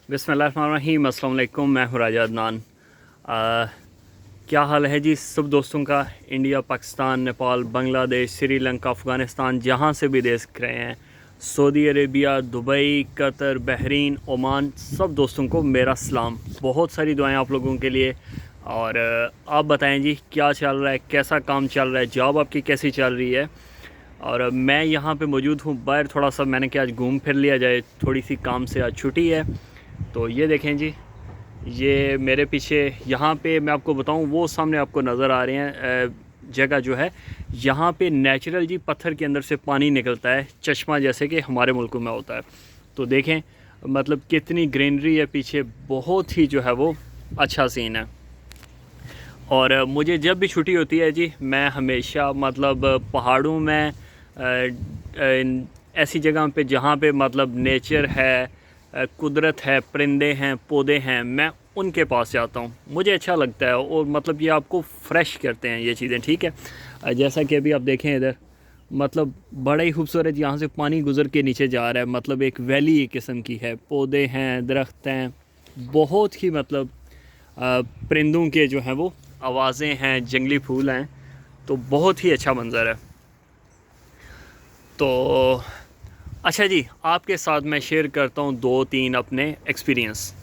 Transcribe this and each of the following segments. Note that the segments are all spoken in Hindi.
बिस्मिल्लाहिर्रहमानिर्रहीम। अस्सलाम वालेकुम। मैं हूँ राजा अदनान। क्या हाल है जी सब दोस्तों का? इंडिया, पाकिस्तान, नेपाल, बांग्लादेश, श्रीलंका, अफ़गानिस्तान, जहाँ से भी देख रहे हैं, Saudi Arabia, Dubai, Qatar, Bahrain, Oman, सब दोस्तों को मेरा सलाम। बहुत सारी दुआएं आप लोगों के लिए। और आप बताएं जी, क्या चल रहा है, कैसा काम चल रहा है, जॉब आपकी कैसी चल रही है? और मैं यहाँ पे मौजूद हूँ बाहर, थोड़ा सा मैंने कहा आज घूम फिर लिया जाए, थोड़ी सी काम से आज छुट्टी है। तो ये देखें जी, ये मेरे पीछे यहाँ पे मैं आपको बताऊँ, वो सामने आपको नज़र आ रहे हैं जगह जो है, यहाँ पे नेचुरल जी पत्थर के अंदर से पानी निकलता है, चश्मा जैसे कि हमारे मुल्क में होता है। तो देखें मतलब कितनी ग्रीनरी है पीछे, बहुत ही जो है वो अच्छा सीन है। और मुझे जब भी छुट्टी होती है जी, मैं हमेशा मतलब पहाड़ों में ऐसी जगह पे जहाँ पे मतलब नेचर है, कुदरत है, परिंदे हैं, पौधे हैं, मैं उनके पास जाता हूँ। मुझे अच्छा लगता है और मतलब ये आपको फ्रेश करते हैं ये चीज़ें, ठीक है। जैसा कि अभी आप देखें इधर, मतलब बड़ा ही खूबसूरत यहाँ से पानी गुज़र के नीचे जा रहा है, मतलब एक वैली एक किस्म की है, पौधे हैं, दरख्त हैं, बहुत ही मतलब परिंदों के जो हैं वो आवाज़ें हैं, जंगली फूल हैं, तो बहुत ही अच्छा मंज़र है। तो अच्छा जी, आपके साथ मैं शेयर करता हूँ 2-3 अपने एक्सपीरियंस।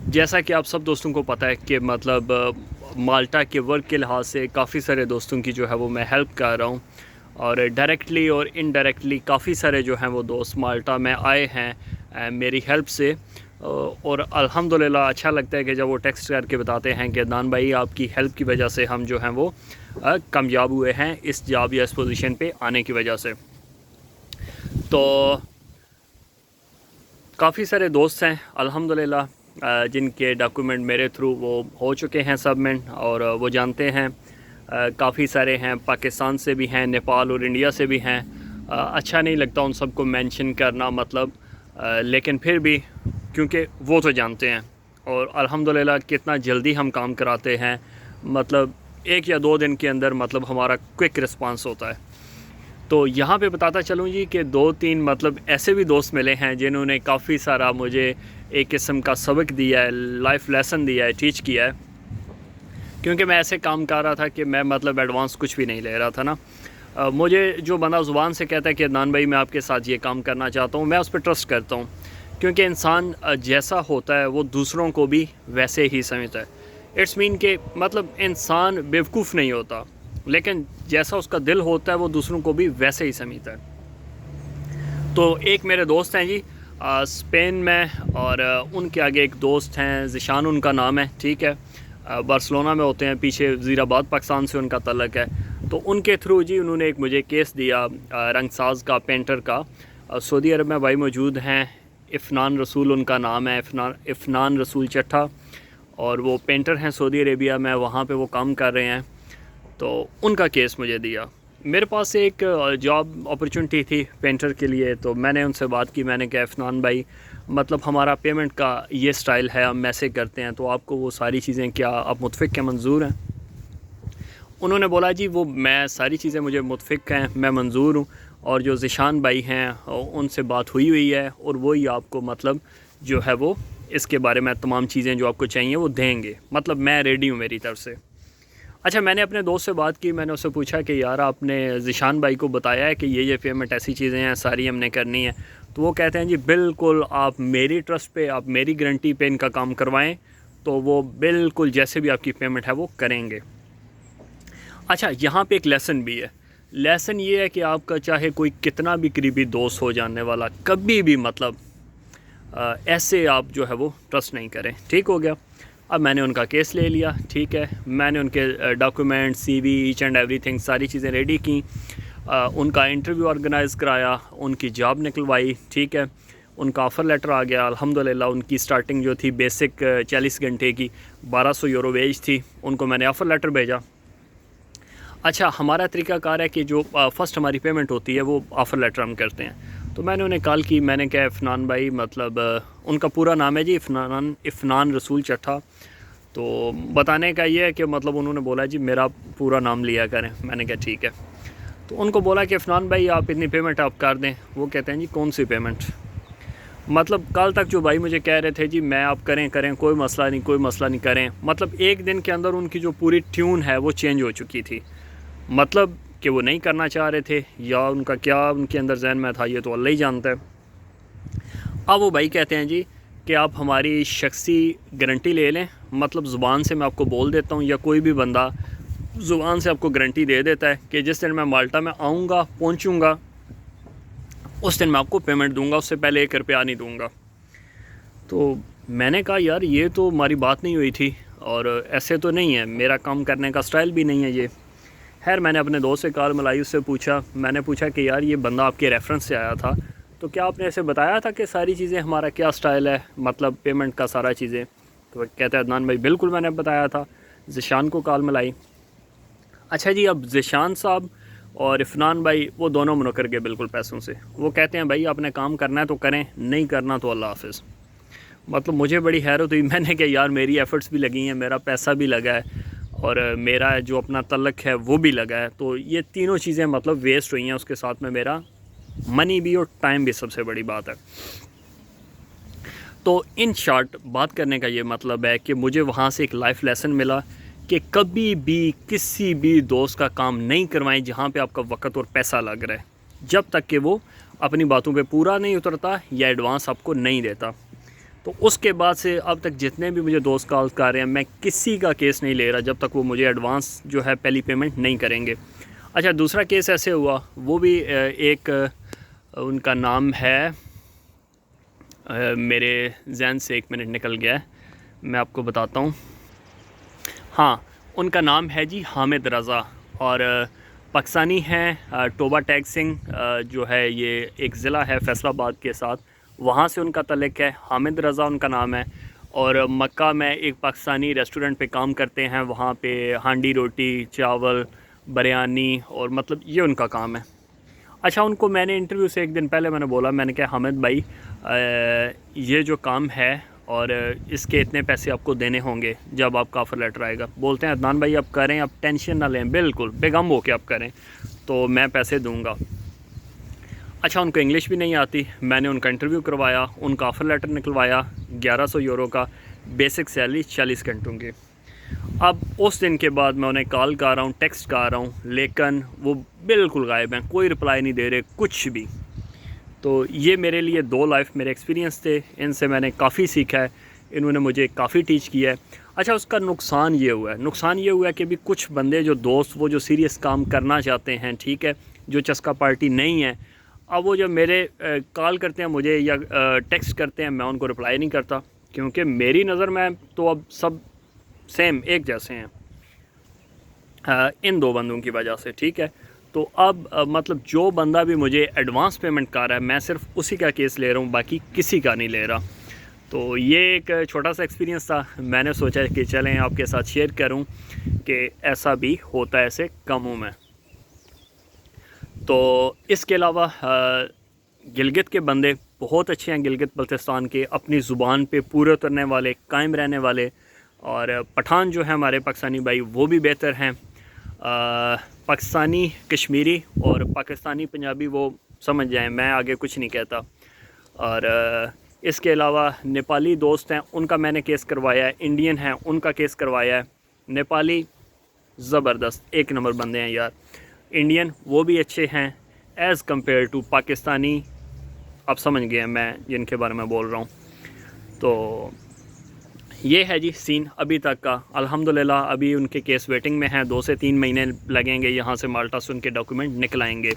जैसा कि आप सब दोस्तों को पता है कि मतलब माल्टा के वर्क के लिहाज से काफ़ी सारे दोस्तों की जो है वो मैं हेल्प कर रहा हूँ, और डायरेक्टली और इनडायरेक्टली काफ़ी सारे जो हैं वो दोस्त माल्टा में आए हैं मेरी हेल्प से। और अल्हम्दुलिल्लाह अच्छा लगता है कि जब वो टेक्स्ट करके बताते हैं कि अदनान भाई आपकी हेल्प की वजह से हम जो हैं वो कामयाब हुए हैं इस जॉब या इस पोजीशन पे आने की वजह से। तो काफ़ी सारे दोस्त हैं अल्हम्दुलिल्लाह जिनके डॉक्यूमेंट मेरे थ्रू वो हो चुके हैं सबमिट, और वो जानते हैं। काफ़ी सारे हैं, पाकिस्तान से भी हैं, नेपाल और इंडिया से भी हैं। अच्छा नहीं लगता उन सबको मेंशन करना मतलब, लेकिन फिर भी क्योंकि वो तो जानते हैं। और अल्हम्दुलिल्लाह कितना जल्दी हम काम कराते हैं, मतलब 1 या 2 दिन के अंदर मतलब हमारा क्विक रिस्पांस होता है। तो यहाँ पे बताता चलूँ जी कि 2-3 मतलब ऐसे भी दोस्त मिले हैं जिन्होंने काफ़ी सारा मुझे एक किस्म का सबक दिया है, लाइफ लेसन दिया है, टीच किया है। क्योंकि मैं ऐसे काम कर रहा था कि मैं मतलब एडवांस कुछ भी नहीं ले रहा था ना। मुझे जो बंदा ज़ुबान से कहता है कि अदनान भाई मैं आपके साथ ये काम करना चाहता हूँ, मैं उस पर ट्रस्ट करता हूँ। क्योंकि इंसान जैसा होता है वो दूसरों को भी वैसे ही समझता है। इट्स मीन के मतलब इंसान बेवकूफ़ नहीं होता, लेकिन जैसा उसका दिल होता है वो दूसरों को भी वैसे ही समझता है। तो एक मेरे दोस्त हैं जी स्पेन में, और उनके आगे एक दोस्त हैं, ज़िशान उनका नाम है, ठीक है। बार्सिलोना में होते हैं, पीछे वज़ीराबाद पाकिस्तान से उनका तल्लक है। तो उनके थ्रू जी उन्होंने एक मुझे केस दिया रंगसाज का, पेंटर का। सऊदी अरब में भाई मौजूद हैं, इफ़नान रसूल उनका नाम है, इफ़नान रसूल चट्ठा, और वो पेंटर हैं सऊदी अरेबिया में, वहाँ पे वो काम कर रहे हैं। तो उनका केस मुझे दिया। मेरे पास एक जॉब अपॉर्चुनिटी थी पेंटर के लिए, तो मैंने उनसे बात की। मैंने कहा इफ़नान भाई मतलब हमारा पेमेंट का ये स्टाइल है, हम ऐसे करते हैं, तो आपको वो सारी चीज़ें क्या आप मुतफ़िक हैं, मंजूर हैं? उन्होंने बोला जी वो मैं सारी चीज़ें मुझे मुतफ़िक हैं, मैं मंजूर हूँ, और जो ज़िशान भाई हैं उनसे बात हुई है, और वही आपको मतलब जो है वो इसके बारे में तमाम चीज़ें जो आपको चाहिए वो देंगे, मतलब मैं रेडी हूँ मेरी तरफ़ से। अच्छा, मैंने अपने दोस्त से बात की, मैंने उससे पूछा कि यार आपने ज़िशान भाई को बताया है कि ये पेमेंट ऐसी चीज़ें हैं, सारी हमने करनी है? तो वो कहते हैं जी बिल्कुल आप मेरी ट्रस्ट पे, आप मेरी गारंटी पे इनका काम करवाएं, तो वो बिल्कुल जैसे भी आपकी पेमेंट है वो करेंगे। अच्छा, यहाँ पे एक लेसन भी है। लेसन ये है कि आपका चाहे कोई कितना भी करीबी दोस्त हो जानने वाला, कभी भी मतलब ऐसे आप जो है वो ट्रस्ट नहीं करें, ठीक हो गया। अब मैंने उनका केस ले लिया, ठीक है, मैंने उनके document, CV, each and everything सारी चीज़ें रेडी की। उनका इंटरव्यू ऑर्गेनाइज़ कराया, उनकी जॉब निकलवाई, ठीक है, उनका ऑफ़र लेटर आ गया अल्हम्दुलिल्लाह। उनकी स्टार्टिंग जो थी बेसिक 40 घंटे की 1200 यूरो वेज थी, उनको मैंने ऑफ़र लेटर भेजा। अच्छा, हमारा तरीक़ाकार है कि जो फ़र्स्ट हमारी पेमेंट होती है वो ऑफ़र लेटर हम करते हैं। तो मैंने उन्हें कॉल की, मैंने कहा इफ़नान भाई मतलब उनका पूरा नाम है जी इफ़नान रसूल चट्ठा। तो बताने का ये है कि मतलब उन्होंने बोला जी मेरा पूरा नाम लिया करें। मैंने कहा ठीक है। तो उनको बोला कि इफ़नान भाई आप इतनी पेमेंट आप कर दें। वो कहते हैं जी कौन सी पेमेंट? मतलब कल तक जो भाई मुझे कह रहे थे जी मैं आप करें करें कोई मसला नहीं, कोई मसला नहीं करें, मतलब एक दिन के अंदर उनकी जो पूरी ट्यून है वो चेंज हो चुकी थी। मतलब कि वो नहीं करना चाह रहे थे या उनका क्या उनके अंदर जहन में था ये तो अल्लाह ही जानता है। अब वो भाई कहते हैं जी कि आप हमारी शख्सी गारंटी ले लें, मतलब ज़ुबान से मैं आपको बोल देता हूँ या कोई भी बंदा ज़ुबान से आपको गारंटी दे देता है कि जिस दिन मैं माल्टा में आऊँगा पहुँचूँगा उस दिन मैं आपको पेमेंट दूंगा, उससे पहले 1 रुपया नहीं दूंगा। तो मैंने कहा यार ये तो हमारी बात नहीं हुई थी और ऐसे तो नहीं है, मेरा काम करने का स्टाइल भी नहीं है ये। खैर मैंने अपने दोस्त से कॉल मिलाई, उससे पूछा, मैंने पूछा कि यार ये बंदा आपके रेफरेंस से आया था तो क्या आपने ऐसे बताया था कि सारी चीज़ें हमारा क्या स्टाइल है, मतलब पेमेंट का सारा चीज़ें। तो कहता है अदनान भाई बिल्कुल मैंने बताया था। ज़िशान को कॉल मिलाई। अच्छा जी, अब ज़िशान साहब और इफ़नान भाई वो दोनों मुनकर गए बिल्कुल पैसों से। वो कहते हैं भाई आपने काम करना है तो करें, नहीं करना तो अल्लाह हाफ़िज़। मतलब मुझे बड़ी हैरत हुई, मैंने कहा यार मेरी एफ़र्ट्स भी लगी हैं, मेरा पैसा भी लगा है और मेरा जो अपना तल्लक है वो भी लगा है, तो ये तीनों चीज़ें मतलब वेस्ट हुई हैं। उसके साथ में मेरा मनी भी और टाइम भी सबसे बड़ी बात है। तो इन शॉर्ट बात करने का ये मतलब है कि मुझे वहाँ से एक लाइफ लेसन मिला कि कभी भी किसी भी दोस्त का काम नहीं करवाएं जहाँ पे आपका वक्त और पैसा लग रहा है, जब तक कि वो अपनी बातों पे पूरा नहीं उतरता या एडवांस आपको नहीं देता। तो उसके बाद से अब तक जितने भी मुझे दोस्त कॉल कर रहे हैं, मैं किसी का केस नहीं ले रहा जब तक वो मुझे एडवांस जो है पहली पेमेंट नहीं करेंगे। अच्छा, दूसरा केस ऐसे हुआ, वो भी एक उनका नाम है, मेरे जहन से 1 मिनट निकल गया है, मैं आपको बताता हूँ। हाँ, उनका नाम है जी हामिद रज़ा और पाकिस्तानी हैं। टोबा टैग सिंह जो है ये एक ज़िला है फैसलाबाद के साथ, वहाँ से उनका तल्लुक़ है। हामिद रज़ा उनका नाम है और मक्का में एक पाकिस्तानी रेस्टोरेंट पे काम करते हैं, वहाँ पे हांडी रोटी, चावल, बिरयानी और मतलब ये उनका काम है। अच्छा, उनको मैंने इंटरव्यू से 1 दिन पहले मैंने बोला, मैंने कहा हामिद भाई ये जो काम है और इसके इतने पैसे आपको देने होंगे जब आपका ऑफ़र लेटर आएगा। बोलते हैं अदनान भाई आप करें, आप टेंशन ना लें, बिल्कुल बेगम हो के आप करें तो मैं पैसे दूंगा। अच्छा, उनको इंग्लिश भी नहीं आती, मैंने उनका इंटरव्यू करवाया, उनका ऑफ़र लेटर निकलवाया 1100 यूरो का, बेसिक सैलरी 40 घंटों की। अब उस दिन के बाद मैं उन्हें कॉल कर रहा हूँ, टेक्स्ट कर रहा हूँ, लेकिन वो बिल्कुल गायब हैं, कोई रिप्लाई नहीं दे रहे, कुछ भी। तो ये मेरे लिए 2 लाइफ मेरे एक्सपीरियंस थे, इनसे मैंने काफ़ी सीखा है, इन्होंने मुझे काफ़ी टीच किया है। अच्छा, उसका नुकसान ये हुआ है कि भी कुछ बंदे जो दोस्त वो जो सीरियस काम करना चाहते हैं, ठीक है, जो चस्का पार्टी नहीं है, अब वो जब मेरे कॉल करते हैं मुझे या टेक्स्ट करते हैं, मैं उनको रिप्लाई नहीं करता क्योंकि मेरी नज़र में तो अब सब सेम एक जैसे हैं इन 2 बंदों की वजह से, ठीक है। तो अब मतलब जो बंदा भी मुझे एडवांस पेमेंट कर रहा है मैं सिर्फ उसी का केस ले रहा हूँ, बाकी किसी का नहीं ले रहा। तो ये एक छोटा सा एक्सपीरियंस था, मैंने सोचा कि चलें आपके साथ शेयर करूँ कि ऐसा भी होता है ऐसे कामों में। तो इसके अलावा गिलगित के बंदे बहुत अच्छे हैं, गिलगित बल्तिस्तान के, अपनी ज़ुबान पे पूरे उतरने वाले, कायम रहने वाले। और पठान जो है हमारे पाकिस्तानी भाई वो भी बेहतर हैं। पाकिस्तानी कश्मीरी और पाकिस्तानी पंजाबी वो समझ जाएं, मैं आगे कुछ नहीं कहता। और इसके अलावा नेपाली दोस्त हैं, उनका मैंने केस करवाया है, इंडियन हैं उनका केस करवाया है। नेपाली ज़बरदस्त 1 नंबर बंदे हैं यार, इंडियन वो भी अच्छे हैं एज़ कम्पेयर टू पाकिस्तानी, आप समझ गए हैं मैं जिनके बारे में बोल रहा हूँ। तो ये है जी सीन अभी तक का। अल्हम्दुलिल्लाह अभी उनके केस वेटिंग में हैं, 2 से 3 महीने लगेंगे, यहाँ से माल्टा से उनके डॉक्यूमेंट निकल आएंगे।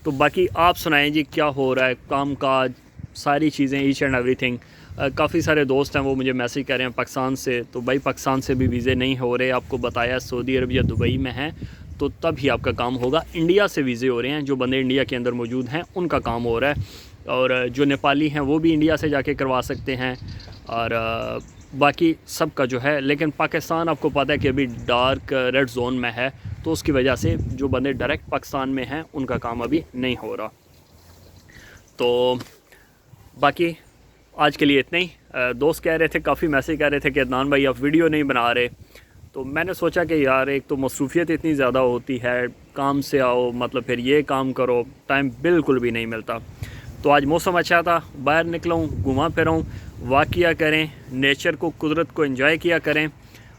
तो बाकी आप सुनाएं जी क्या हो रहा है, काम काज सारी चीज़ें, ईच एंड एवरीथिंग। काफ़ी सारे दोस्त हैं वो मुझे मैसेज कर रहे हैं पाकिस्तान से, तो भाई पाकिस्तान से भी वीज़े नहीं हो रहे, आपको बताया सऊदी अरब या दुबई में हैं तो तब ही आपका काम होगा। इंडिया से वीज़े हो रहे हैं, जो बंदे इंडिया के अंदर मौजूद हैं उनका काम हो रहा है, और जो नेपाली हैं वो भी इंडिया से जाके करवा सकते हैं, और बाकी सब का जो है। लेकिन पाकिस्तान आपको पता है कि अभी डार्क रेड जोन में है, तो उसकी वजह से जो बंदे डायरेक्ट पाकिस्तान में हैं उनका काम अभी नहीं हो रहा। तो बाकी आज के लिए इतना ही। दोस्त कह रहे थे, काफ़ी मैसेज कर रहे थे कि अदनान भाई आप वीडियो नहीं बना रहे, तो मैंने सोचा कि यार एक तो मसरूफियत इतनी ज़्यादा होती है, काम से आओ मतलब फिर ये काम करो, टाइम बिल्कुल भी नहीं मिलता। तो आज मौसम अच्छा था, बाहर निकला हूँ, घुमा फिरा हूँ, वॉक किया करें, नेचर को, कुदरत को एंजॉय किया करें।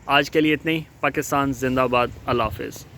आज के लिए इतना ही। पाकिस्तान जिंदाबाद। अल्लाह हाफ़िज़।